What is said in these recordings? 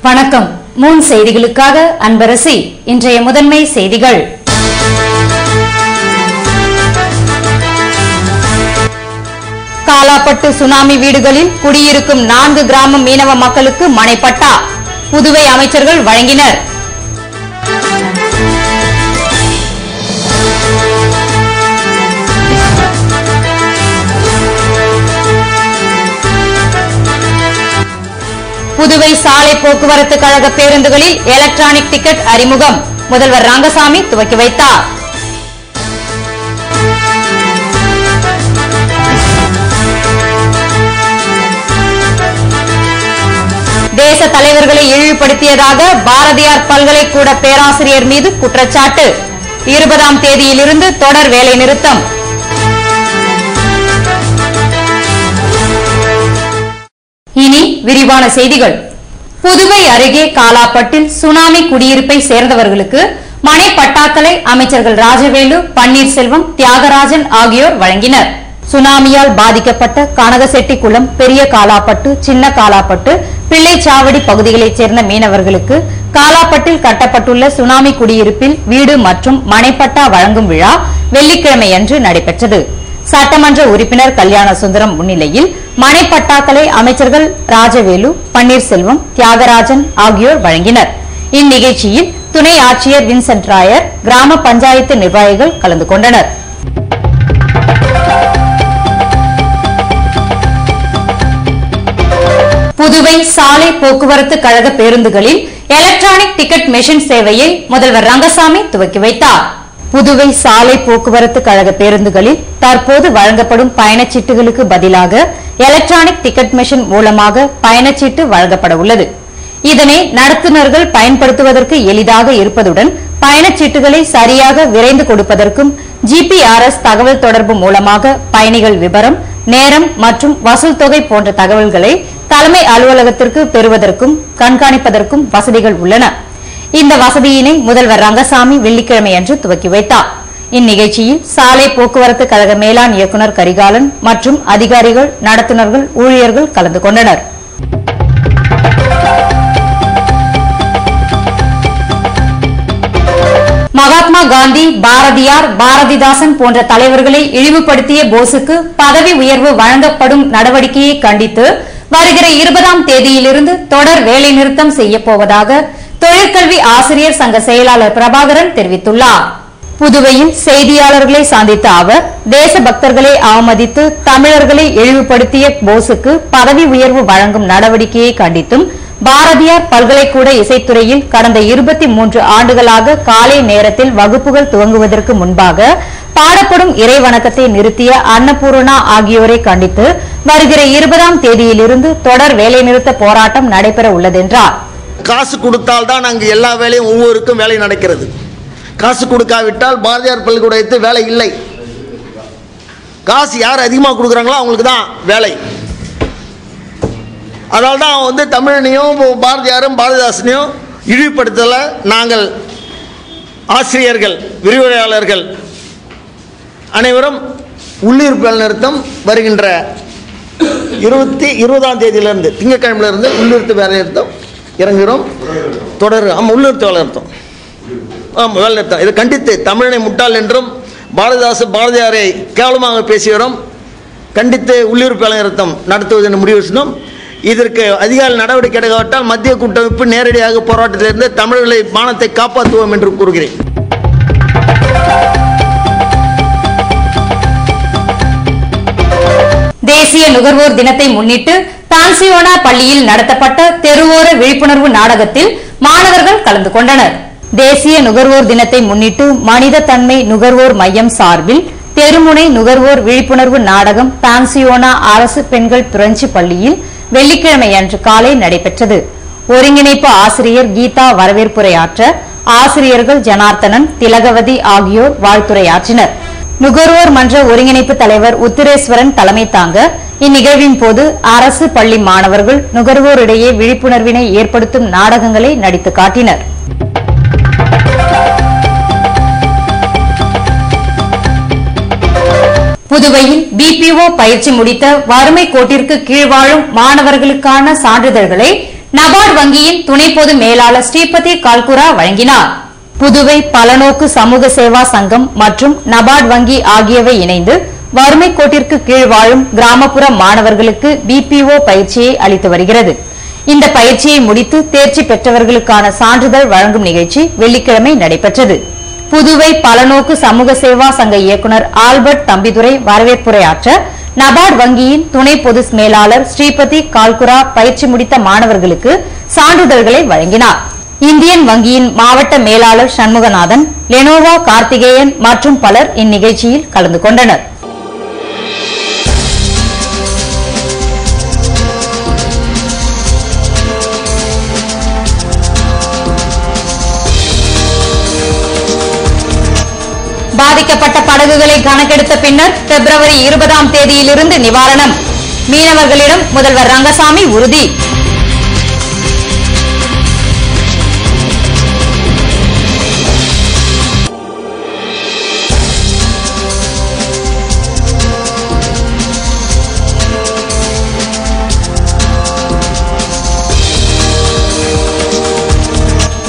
வணக்கம். மூன் செய்திகளுக்காக அன்பரசி. இன்றைய முதன்மை செய்திகள். காலாப்பட்டு சுனாமி வீடுகளில் குடியிருக்கும் 4 கிராம மீனவ மக்களுக்கு மனைப்பட்டா புதுவை அமைச்சர்கள் வழங்கினர். புதுவை சாலை போக்குவரத்து கழக பேருந்துகளில் எலக்ட்ரானிக் டிக்கெட் அறிமுகம் முதல்வர் ரங்கசாமி துவக்கி வைத்தார். தேச தலைவர்களை இழிவுபடுத்தியதாக பாரதியார் பல்கலைக்கூட பேராசிரியர் மீது குற்றச்சாட்டு. 20ஆம் தேதியிலிருந்து தொடர் வேலை நிறுத்தம். இனி விரிவான செய்திகள். புதுவை அருகே காலாப்பட்டில் சுனாமி குடியிருப்பை சேர்ந்தவர்களுக்கு மனை பட்டாக்களை அமைச்சர்கள் ராஜவேலு, பன்னீர்செல்வம், தியாகராஜன் ஆகியோர் வழங்கினர். சுனாமியால் பாதிக்கப்பட்ட கனகசெட்டிக்குளம், பெரிய காலாப்பட்டு, சின்ன காலாப்பட்டு, பிள்ளைச்சாவடி பகுதிகளைச் சேர்ந்த மீனவர்களுக்கு காலாப்பட்டில் கட்டப்பட்டுள்ள சுனாமி குடியிருப்பில் வீடு மற்றும் மனைப்பட்டா வழங்கும் விழா வெள்ளிக்கிழமையன்று நடைபெற்றது. சட்டமன்ற உறுப்பினர் கல்யாண சுந்தரம் முன்னிலையில் மனைப்பட்டாக்களை அமைச்சர்கள் ராஜவேலு, பன்னீர்செல்வம், தியாகராஜன் ஆகியோர் வழங்கினர். இந்நிகழ்ச்சியில் துணை ஆட்சியர் வின்சென்ட் ராயர், கிராம பஞ்சாயத்து நிர்வாகிகள் கலந்து கொண்டனர். புதுவை சாலை போக்குவரத்து கழக பேருந்துகளில் எலக்ட்ரானிக் டிக்கெட் மெஷின் சேவையை முதல்வர் ரங்கசாமி துவக்கி வைத்தார். புதுவை சாலை போக்குவரத்து கழக பேருந்துகளில் தற்போது வழங்கப்படும் பயணச்சீட்டுகளுக்கு பதிலாக எலக்ட்ரானிக் டிக்கெட் மெஷின் மூலமாக பயணச்சீட்டு வழங்கப்பட உள்ளது. இதனை நடத்துனர்கள் பயன்படுத்துவதற்கு எளிதாக இருப்பதுடன் பயணச்சீட்டுகளை சரியாக விரைந்து கொடுப்பதற்கும் GPS தகவல் தொடர்பு மூலமாக பயணிகள் விவரம், நேரம் மற்றும் வசூல் தொகை போன்ற தகவல்களை தலைமை அலுவலகத்திற்கு பெறுவதற்கும் கண்காணிப்பதற்கும் வசதிகள் உள்ளன. இந்த வசதியினை முதல்வர் ரங்கசாமி வெள்ளிக்கிழமையன்று துவக்கி வைத்தார். இந்நிகழ்ச்சியில் சாலை போக்குவரத்து கழக மேலாண் இயக்குநர் கரிகாலன் மற்றும் அதிகாரிகள், நடத்துனர்கள், ஊழியர்கள் கலந்து கொண்டனர். மகாத்மா காந்தி, பாரதியார், பாரதிதாசன் போன்ற தலைவர்களை இழிவுபடுத்திய போஸுக்கு பதவி உயர்வு வழங்கப்படும் நடவடிக்கையை கண்டித்து வருகிற 20ஆம் தேதியிலிருந்து தொடர் வேலை நிறுத்தம் செய்யப்போவதாக தொழிற்கல்வி ஆசிரியர் சங்க செயலாளர் பிரபாகரன் தெரிவித்துள்ளார். புதுவையில் செய்தியாளர்களை சந்தித்த அவர், தேசபக்தர்களை அவமதித்து தமிழர்களை இழிவுபடுத்திய போஸுக்கு பதவி உயர்வு வழங்கும் நடவடிக்கையை கண்டித்தும் பாரதியார் பல்கலைக்கூட இசைத்துறையில் கடந்த 23 ஆண்டுகளாக காலை நேரத்தில் வகுப்புகள் துவங்குவதற்கு முன்பாக பாடப்படும் இறைவணக்கத்தை நிறுத்திய அன்னபூர்ணா ஆகியோரை கண்டித்து வருகிற 20ஆம் தேதியிலிருந்து தொடர் வேலைநிறுத்த போராட்டம் நடைபெற உள்ளதென்றார். காசு கொடுத்தால்தான் அங்கு எல்லா வேலையும் ஒவ்வொருக்கும் வேலை நடக்கிறது. காசு கொடுக்காவிட்டால் பாரதியார் பல்கலைக்கூடத்தில் வேலை இல்லை. காசு யார் அதிகமாக கொடுக்குறாங்களோ அவங்களுக்கு தான் வேலை. அதனால தான் தமிழனையும் பாரதியாரும் பாரதிதாசனையும் இழிவுபடுத்தல. நாங்கள் ஆசிரியர்கள், விரிவுரையாளர்கள் அனைவரும் உள்ளிருப்பு வேலை நிறுத்தம் வருகின்ற 20ஆம் தேதியிலிருந்து திங்கட்கிழமையிலிருந்து உள்ளிருப்பு வேலை நிறுத்தம் இறங்குகிறோம். தொடர் உள்ளிருப்பு வேலை நிறுத்தம் வேலை நிறுத்தம். இதை கண்டித்து தமிழனை முட்டாள் என்றும் பாரதியாரை கேவலமாக பேசுகிறோம். கண்டித்து உள்ளிருப்பு வேலை நிறுத்தம் நடத்துவது என்று முடிவு செய்தோம். இதற்கு அதிகாரி நடவடிக்கை எடுக்காவிட்டால் மத்திய கூட்டமைப்பு நேரடியாக போராட்டத்திலிருந்து தமிழர்களை மானத்தை காப்பாற்றுவோம் என்று கூறுகிறேன். தேசிய நுகர்வோர் தினத்தை முன்னிட்டு டான்சியோனா பள்ளியில் நடத்தப்பட்ட தெருவோர விழிப்புணர்வு நாடகத்தில் மாணவர்கள் கலந்து கொண்டனர். தேசிய நுகர்வோர் தினத்தை முன்னிட்டு மனித தன்மை நுகர்வோர் மையம் சார்பில் தெருமுனை நுகர்வோர் விழிப்புணர்வு நாடகம் டான்சியோனா அரசு பெண்கள் பிரெஞ்சு பள்ளியில் வெள்ளிக்கிழமையன்று காலை நடைபெற்றது. ஒருங்கிணைப்பு ஆசிரியர் கீதா வரவேற்புரையாற்ற ஆசிரியர்கள் ஜனார்த்தனன், திலகவதி ஆகியோர் வாழ்த்துரையாற்றினர். நுகர்வோர் மன்ற ஒருங்கிணைப்பு தலைவர் உத்திரேஸ்வரன் தலைமை தாங்க இந்நிகழ்வின் போது அரசு பள்ளி மாணவர்கள் நுகர்வோரிடையே விழிப்புணர்வினை ஏற்படுத்தும் நாடகங்களை நடித்து காட்டினர். புதுவையில் BPO பயிற்சி முடித்த வறுமை கோட்டிற்கு கீழ் வாழும் மாணவர்களுக்கான சான்றிதழ்களை நபார்டு வங்கியின் துணை பொது மேலாளர் ஸ்ரீபதி கால்குரா வழங்கினார். புதுவை பலநோக்கு சமூக சேவா சங்கம் மற்றும் நபார்டு வங்கி ஆகியவை இணைந்து வறுமை கோட்டிற்கு கீழ் வாழும் கிராமப்புற மாணவர்களுக்கு BPO பயிற்சியை அளித்து வருகிறது. இந்த பயிற்சியை முடித்து தேர்ச்சி பெற்றவர்களுக்கான சான்றிதழ் வழங்கும் நிகழ்ச்சி வெள்ளிக்கிழமை நடைபெற்றது. புதுவை பலநோக்கு சமூக சேவா சங்க இயக்குநர் ஆல்பர்ட் தம்பிதுரை வரவேற்புரையாற்ற நபார்டு வங்கியின் துணை பொது மேலாளர் ஸ்ரீபதி கால்குரா பயிற்சி முடித்த மாணவர்களுக்கு சான்றிதழ்களை வழங்கினார். இந்தியன் வங்கியின் மாவட்ட மேலாளர் சண்முகநாதன், லெனோவா கார்த்திகேயன் மற்றும் பலர் இந்நிகழ்ச்சியில் கலந்து கொண்டனர். பாதிக்கப்பட்ட படகுகளை கணக்கெடுத்த பின்னர் பிப்ரவரி 20ஆம் தேதியிலிருந்து நிவாரணம். மீனவர்களிடம் முதல்வர் ரங்கசாமி உறுதி.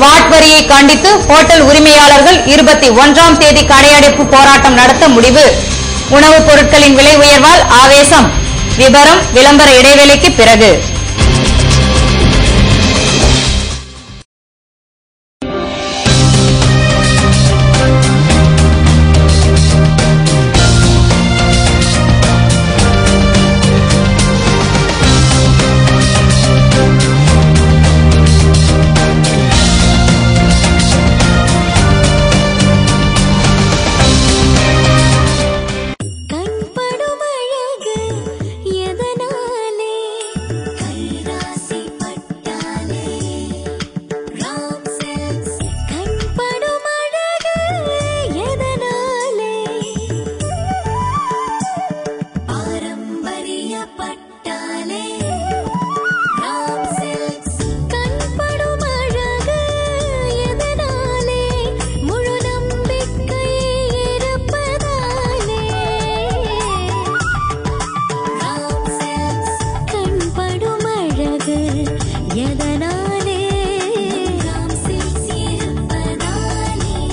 வாட் வரியை கண்டித்து ஹோட்டல் உரிமையாளர்கள் 21ஆம் தேதி கடையடைப்பு போராட்டம் நடத்த முடிவு. உணவுப் பொருட்களின் விலை உயர்வால் ஆவேசம். விபரம் விளம்பர இடைவேளைக்கு பிறகு.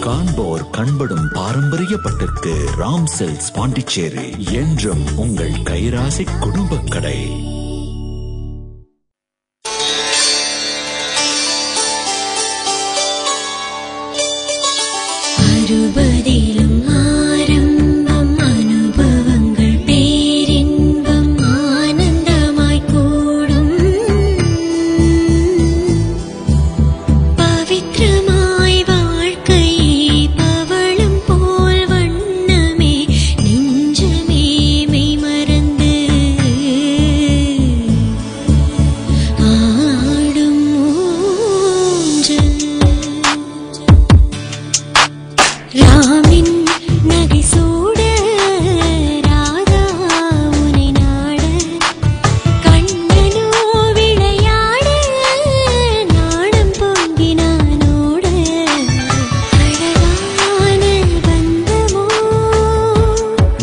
காண்போர் கண்படும் பாரம்பரிய பட்டிற்கு ராம் சில்க்ஸ் பாண்டிச்சேரி என்றும் உங்கள் கைராசி குடும்ப கடை.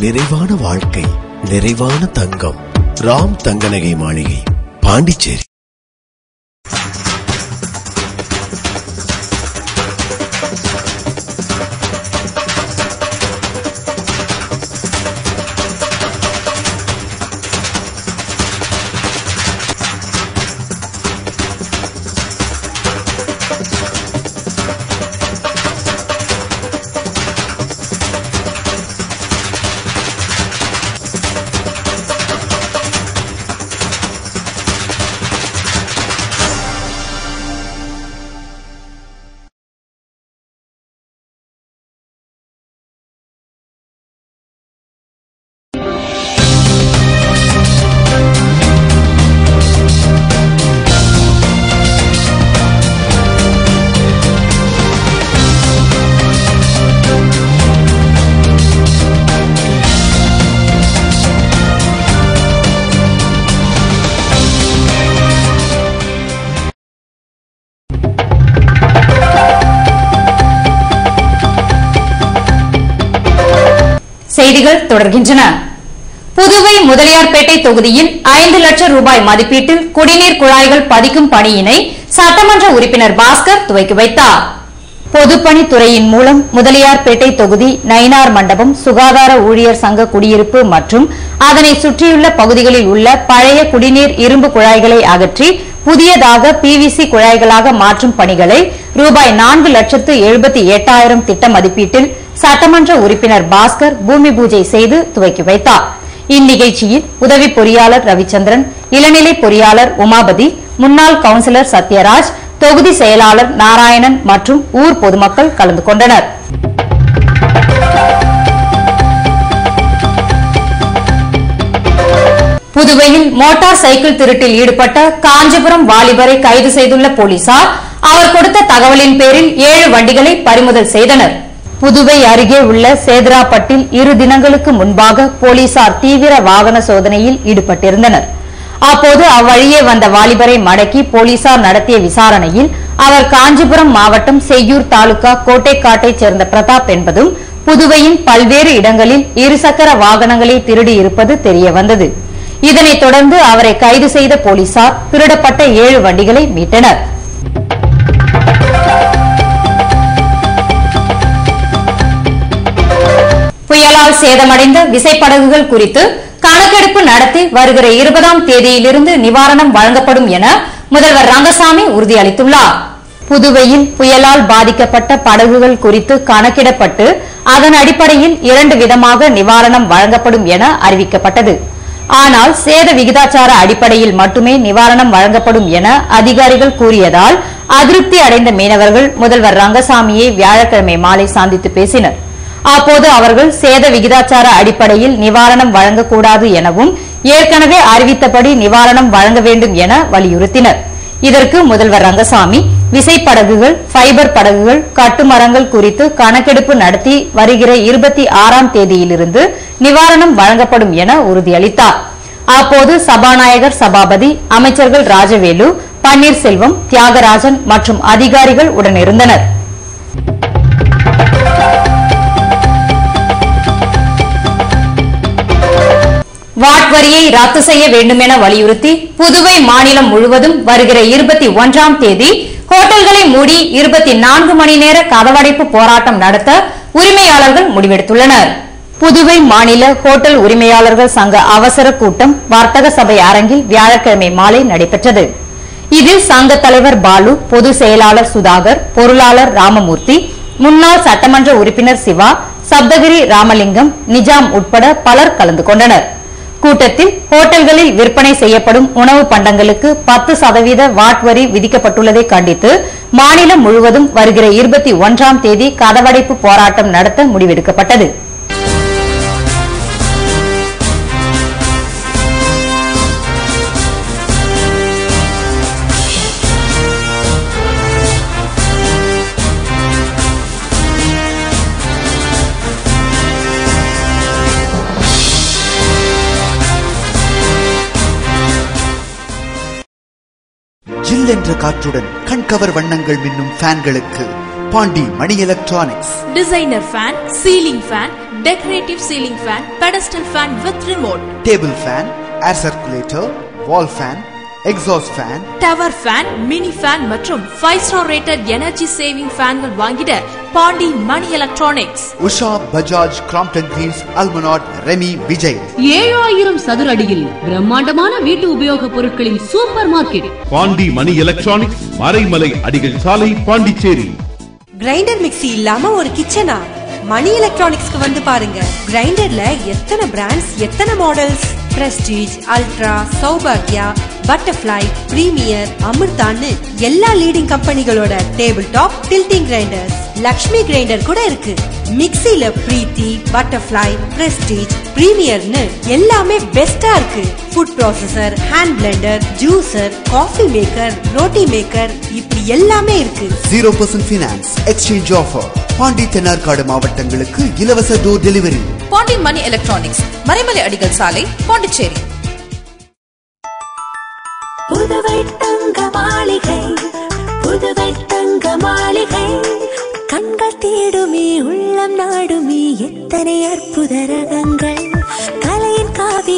நிறைவான வாழ்க்கை, நிறைவான தங்கம். ராம் தங்கநகை மாளிகை, பாண்டிச்சேரி. செய்திகள் தொடர்கின்றன. புதுவை முதலியார்பேட்டை தொகுதியில் 5 லட்சம் ரூபாய் மதிப்பீட்டில் குடிநீர் குழாய்கள் பதிக்கும் பணியினை சட்டமன்ற உறுப்பினர் பாஸ்கர் துவக்கி வைத்தார். பொதுப்பணித்துறையின் மூலம் முதலியார்பேட்டை தொகுதி நயினார் மண்டபம் சுகாதார ஊழியர் சங்க குடியிருப்பு மற்றும் அதனை சுற்றியுள்ள பகுதிகளில் உள்ள பழைய குடிநீர் இரும்பு குழாய்களை அகற்றி புதியதாக பிவிசி குழாய்களாக மாற்றும் பணிகளை ரூபாய் 4,78,000 திட்ட மதிப்பீட்டில் சட்டமன்ற உறுப்பினர் பாஸ்கர் பூமி பூஜை செய்து துவக்கி வைத்தார். இந்நிகழ்ச்சியில் உதவி பொறியாளர் ரவிச்சந்திரன், இளநிலை பொறியாளர் உமாபதி, முன்னாள் கவுன்சிலர் சத்யராஜ், தொகுதி செயலாளர் நாராயணன் மற்றும் ஊர் பொதுமக்கள் கலந்து கொண்டனர். புதுவையில் மோட்டார் சைக்கிள் திருட்டில் ஈடுபட்ட காஞ்சிபுரம் வாலிபரை கைது செய்துள்ள போலீசார் அவர் கொடுத்த தகவலின் பேரில் 7 வண்டிகளை பறிமுதல் செய்தனர். புதுவை அருகே உள்ள சேதராப்பட்டில் 2 தினங்களுக்கு முன்பாக போலீசார் தீவிர வாகன சோதனையில் ஈடுபட்டிருந்தனர். அப்போது அவ்வழியே வந்த வாலிபரை மடக்கி போலீசார் நடத்திய விசாரணையில் அவர் காஞ்சிபுரம் மாவட்டம் செய்யூர் தாலுகா கோட்டைக்காட்டைச் சேர்ந்த பிரதாப் என்பதும் புதுவையின் பல்வேறு இடங்களில் இருசக்கர வாகனங்களை திருடி இருப்பது தெரியவந்தது. இதனைத் தொடர்ந்து அவரை கைது செய்த போலீசார் திருடப்பட்ட 7 வண்டிகளை மீட்டனர். புயலால் சேதமடைந்த விசைப்படகுகள் குறித்து கணக்கெடுப்பு நடத்தி வருகிற 20ஆம் தேதியிலிருந்து நிவாரணம் வழங்கப்படும் என முதல்வர் ரங்கசாமி உறுதியளித்துள்ளார். புதுவையில் புயலால் பாதிக்கப்பட்ட படகுகள் குறித்து கணக்கிடப்பட்டு அதன் அடிப்படையில் 2 விதமாக நிவாரணம் வழங்கப்படும் என அறிவிக்கப்பட்டது. ஆனால் சேத விகிதாச்சார அடிப்படையில் மட்டுமே நிவாரணம் வழங்கப்படும் என அதிகாரிகள் கூறியதால் அதிருப்தி அடைந்த மீனவர்கள் முதல்வர் ரங்கசாமியை வியாழக்கிழமை மாலை சந்தித்து பேசினர். அப்போது அவர்கள் சேத விகிதாச்சார அடிப்படையில் நிவாரணம் வழங்கக்கூடாது எனவும் ஏற்கனவே அறிவித்தபடி நிவாரணம் வழங்க வேண்டும் என வலியுறுத்தினர். இதற்கு முதல்வர் ரங்கசாமி விசைப்படகுகள், ஃபைபர் படகுகள், கட்டுமரங்கள் குறித்து கணக்கெடுப்பு நடத்தி வருகிற 26ஆம் தேதியிலிருந்து நிவாரணம் வழங்கப்படும் என உறுதியளித்தார். அப்போது சபாநாயகர் சபாபதி, அமைச்சர்கள் ராஜவேலு, பன்னீர்செல்வம், தியாகராஜன் மற்றும் அதிகாரிகள் உடனிருந்தனர். வாட் வரியை ரத்து செய்ய வேண்டும் என வலியுறுத்தி புதுவை மாநிலம் முழுவதும் வருகிற 21ஆம் தேதி ஹோட்டல்களை மூடி 24 மணி நேர கதவடைப்பு போராட்டம் நடத்த உரிமையாளர்கள் முடிவெடுத்துள்ளனர். புதுவை மாநில ஹோட்டல் உரிமையாளர்கள் சங்க அவசர கூட்டம் வர்த்தக சபை அரங்கில் வியாழக்கிழமை மாலை நடைபெற்றது. இதில் சங்க தலைவர் பாலு, பொதுச் செயலாளர் சுதாகர், பொருளாளர் ராமமூர்த்தி, முன்னாள் சட்டமன்ற உறுப்பினர் சிவா, சப்தகிரி ராமலிங்கம், நிஜாம் உட்பட பலர் கலந்து கொண்டனர். கூட்டத்தில் ஹோட்டல்களில் விற்பனை செய்யப்படும் உணவு பண்டங்களுக்கு 10% வாட் வரி விதிக்கப்பட்டுள்ளதை கண்டித்து மாநிலம் முழுவதும் வருகிற 21ஆம் தேதி கதவடைப்பு போராட்டம் நடத்த முடிவெடுக்கப்பட்டது. ஜில் என்ற காற்றுடன் கண்கவர் வண்ணங்கள் மின்னும் ஃபேன்களுக்கு Pandi Mani electronics. Designer fan, ceiling fan, decorative ceiling fan, pedestal fan with remote, table fan, air circulator, wall fan, exhaust fan, tower fan, mini fan மற்றும் 5 ஸ்டார் ரேட்டட் எனர்ஜி சேவிங் ஃபேன்கள் வாங்கிட Pandi Mani electronics. Usha, Bajaj, Crompton Greaves, Almonard, Remi, Vijay. 7000 சதுர அடியில் பிரம்மாண்டமான வீட்டு உபயோக பொருட்களின் super market Pandi Mani electronics, Maraimalai Adigal சாலை, பாண்டிச்சேரி. கிரைண்டர் மிக்ஸி இல்லாம ஒரு கிச்சனா? மணி எலக்ட்ரானிக்ஸ்க்கு வந்து பாருங்க. கிரைண்டர்ல எத்தனை பிராண்ட்ஸ், எத்தனை மாடல்ஸ். பிரஸ்டீஜ், அல்ட்ரா, சௌபாக்யா, பட்டர்ஃப்ளை, பிரீமியர், அமிர்தான்னு எல்லா லீடிங் கம்பெனிகளோட table top tilting grinders. Lakshmi grinder கூட இருக்கு. மிக்ஸில பிரீத்தி, பட்டர்ஃப்ளை, பிரஸ்டீஜ், பிரீமியர்னு எல்லாமே பெஸ்டா இருக்கு. Food processor, hand Blender, juicer, coffee maker, roti maker, இப்படி எல்லாமே இருக்கு. 0% finance, exchange offer. Pandi, Thennarkadu மாவட்டங்களுக்கு இலவச door delivery. Pandi Mani electronics, Maraimalai Adigal சாலை, பாண்டிச்சேரி. புதுவை தங்க மாளிகை, புதுவை தங்க மாளிகை. கண்கள் தேடுமே, உள்ளம் நாடுமே, எத்தனை அற்புத ரகங்கள். கலையின் காவி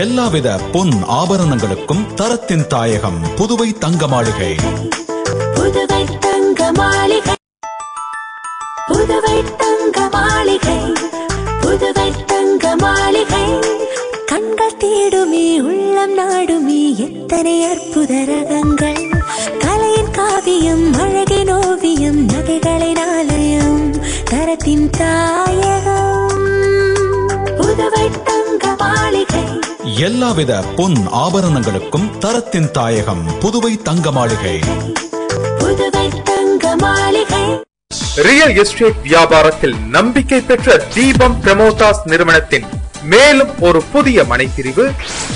எல்லாவித பொன் ஆபரணங்களுக்கும் தரத்தின் தாயகம் புதுவை தங்க மாளிகை. புதுவை தங்க மாளிகை, புதுவை தங்க மாளிகை, புதுவை தங்க மாளிகை. கண்கள் தேடுமே உள்ளம் நாடுமே எத்தனை அற்புத ரகங்கள். கலையின் காவியம் அழகின் ஓவியம் நகைகளின் ஆலயம் தரத்தின் தாயகம் புதுவை தங்க மாளிகை. எல்லாவித பொன் ஆபரணங்களுக்கும் தரத்தின் தாயகம் புதுவை தங்க மாளிகை. புதுவை தங்க மாளிகை. ரியல் எஸ்டேட் வியாபாரத்தில் நம்பிக்கை பெற்ற தீபம் பிரமோதாஸ் நிறுவனத்தின் மேலும் ஒரு புதிய மனைப்பிரிவு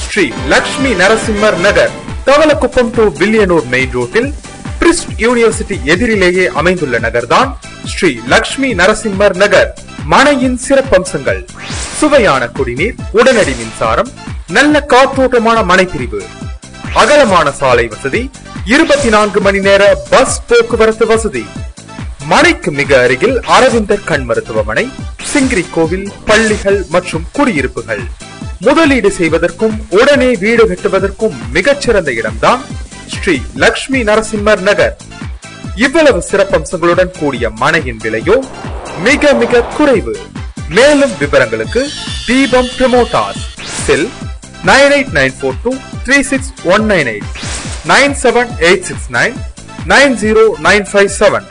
ஸ்ரீ லட்சுமி நரசிம்மர் நகர், தவளக்குப்பம் டு வில்லியனூர் மெயின் ரோட்டில் பிரிஸ்ட் யூனிவர்சிட்டி எதிரிலேயே அமைந்துள்ள நகர்தான் ஸ்ரீ லட்சுமி நரசிம்மர் நகர். மனையின் சிறப்பம்சங்கள்: சுவையான குடிநீர், உடனடி மின்சாரம், நல்ல காற்றோட்டமான மனைப்பிரிவு, அகலமான சாலை வசதி, 24 மணி நேர பஸ் போக்குவரத்து வசதி. மனைக்கு மிக அருகில் அரவிந்தர் கண் மருத்துவமனை, சிங்கிரி கோவில், பள்ளிகள் மற்றும் குடியிருப்புகள். முதலீடு செய்வதற்கும் உடனே வீடு கட்டுவதற்கும் மிகச்சிறந்த இடம்தான் ஸ்ரீ லட்சுமி நரசிம்மர் நகர். இவ்வளவு சிறப்பம்சங்களுடன் கூடிய மனையின் விலையோ மிக மிக குறைவு. மேலும் விவரங்களுக்கு தீபம் பிரமோதாஸ், செல் 9894236198, 9786990957.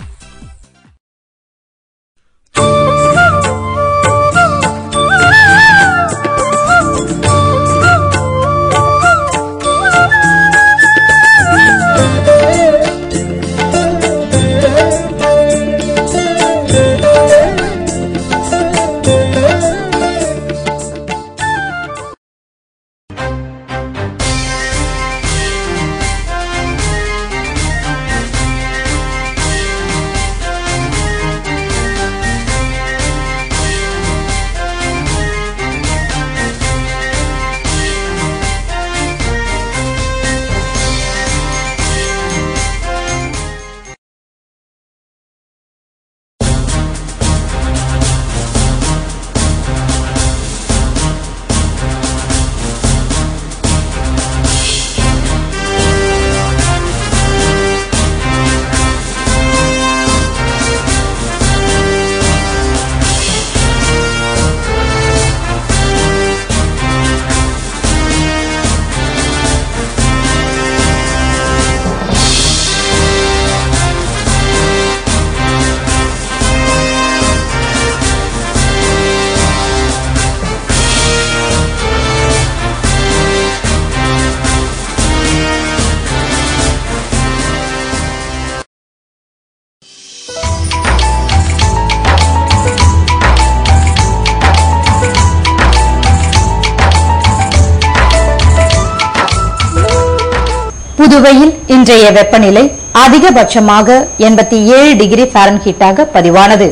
புதுவையில் இன்றைய வெப்பநிலை அதிகபட்சமாக 87 டிகிரி ஃபாரன்ஹீட்டாக பதிவானது.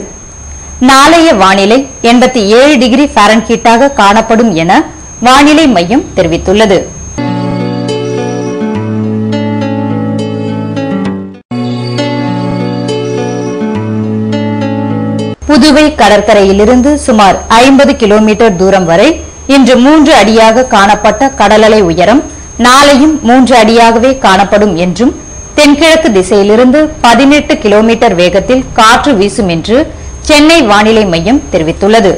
நாளைய வானிலை 87 டிகிரி ஃபாரன்ஹீட்டாக காணப்படும் என வானிலை மையம் தெரிவித்துள்ளது. புதுவை கடற்கரையிலிருந்து சுமார் 50 கிலோமீட்டர் தூரம் வரை இன்று 3 அடியாக காணப்பட்ட கடலலை உயரம் நாளையும் 3 அடியாகவே காணப்படும் என்றும், தென்கிழக்கு திசையிலிருந்து 18 கிலோமீட்டர் வேகத்தில் காற்று வீசும் என்று சென்னை வானிலை மையம் தெரிவித்துள்ளது.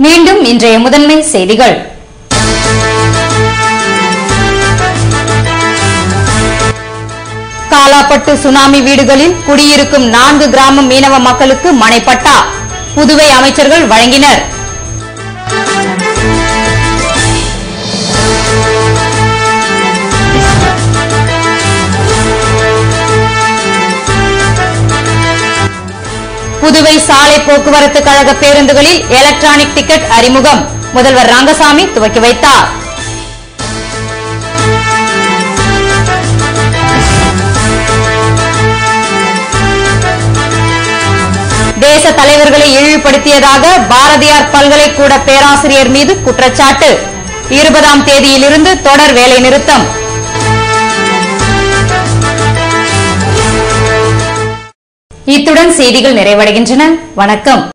மீண்டும் இன்றைய முதன்மை செய்திகள். காலாப்பட்டு சுனாமி வீடுகளில் குடியிருக்கும் 4 கிராம மீனவ மக்களுக்கு மனைப்பட்டா புதுவை அமைச்சர்கள் வழங்கினர். புதுவை சாலை போக்குவரத்து கழக பேருந்துகளில் எலக்ட்ரானிக் டிக்கெட் அறிமுகம் முதல்வர் ரங்கசாமி துவக்கி வைத்தார். தேச தலைவர்களை இழிவுபடுத்தியதாக பாரதியார் பல்கலைக்கூட பேராசிரியர் மீது குற்றச்சாட்டு. 20ஆம் தேதியிலிருந்து தொடர் வேலை நிறுத்தம். இத்துடன் செய்திகள் நிறைவடைகின்றன. வணக்கம்.